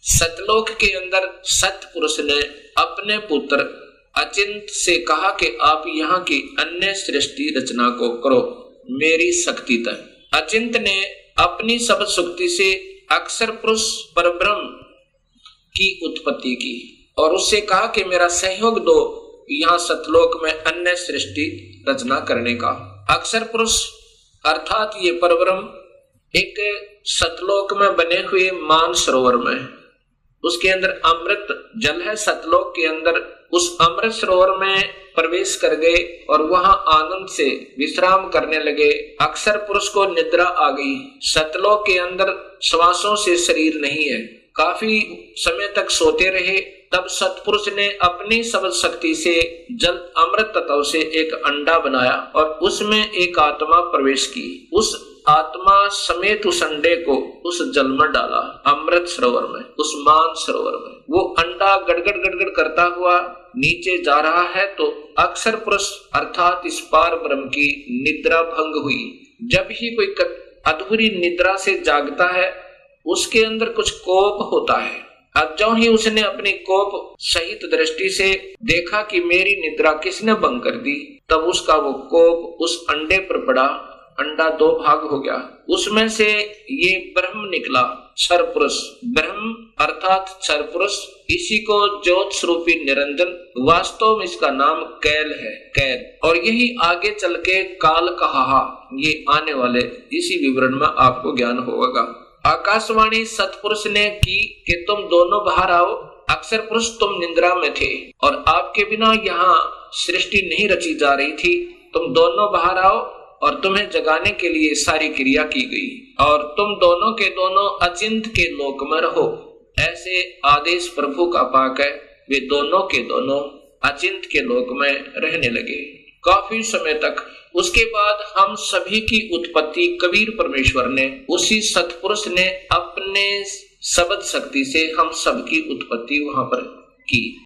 सतलोक के अंदर सतपुरुष ने अपने पुत्र अचिंत से कहा कि आप यहाँ की अन्य सृष्टि रचना को करो मेरी शक्ति तक। अचिंत ने अपनी सब शक्ति से अक्षर पुरुष परब्रह्म की उत्पत्ति की और उससे कहा कि मेरा सहयोग दो यहाँ सतलोक में अन्य सृष्टि रचना करने का। अक्षर पुरुष अर्थात ये परब्रह्म एक सतलोक में बने हुए मान सरोवर में, उसके अंदर अमृत जल है। सतलोक के अंदर उस अमृत सरोवर में प्रवेश कर गए और वहां आनंद से विश्राम करने लगे। अक्षर पुरुष को निद्रा आ गई। सतलोक के अंदर श्वासों से शरीर नहीं है, काफी समय तक सोते रहे। तब सतपुरुष ने अपनी सबल शक्ति से जल अमृत तत्व से एक अंडा बनाया और उसमें एक आत्मा प्रवेश की। उस आत्मा समेत उस अंडे को उस जल में डाला, अमृत सरोवर में, उस मान सरोवर में। वो अंडा गड़गड़ गड़गड़ करता हुआ नीचे जा रहा है तो अक्षर पुरुष अर्थात इस पार ब्रह्म की निद्रा भंग हुई। जब ही कोई अधूरी निद्रा से जागता है उसके अंदर कुछ कोप होता है। अब जो ही उसने अपनी कोप सहित दृष्टि से देखा कि मेरी निद्रा किसने भंग कर दी, तब उसका वो कोप उस अंडे पर पड़ा। अंडा दो भाग हो गया, उसमें से ये ब्रह्म निकला, क्षर पुरुष। ब्रह्म अर्थात क्षर पुरुष, इसी को ज्योत स्वरूपी निरंजन, वास्तव में इसका नाम कैल है, कैल। और यही आगे चल के काल कहा, ये आने वाले इसी विवरण में आपको ज्ञान होगा। आकाशवाणी सतपुरुष ने की कि तुम दोनों बाहर आओ। अक्षर पुरुष तुम निद्रा में थे और आपके बिना यहाँ सृष्टि नहीं रची जा रही थी, तुम दोनों बाहर आओ और तुम्हें जगाने के लिए सारी क्रिया की गई और तुम दोनों के दोनों अचिंत के लोक में रहो। ऐसे आदेश प्रभु का पाक है। वे दोनों के दोनों अचिंत के लोक में रहने लगे काफी समय तक। उसके बाद हम सभी की उत्पत्ति कबीर परमेश्वर ने, उसी सतपुरुष ने अपने शब्द शक्ति से हम सबकी उत्पत्ति वहां पर की।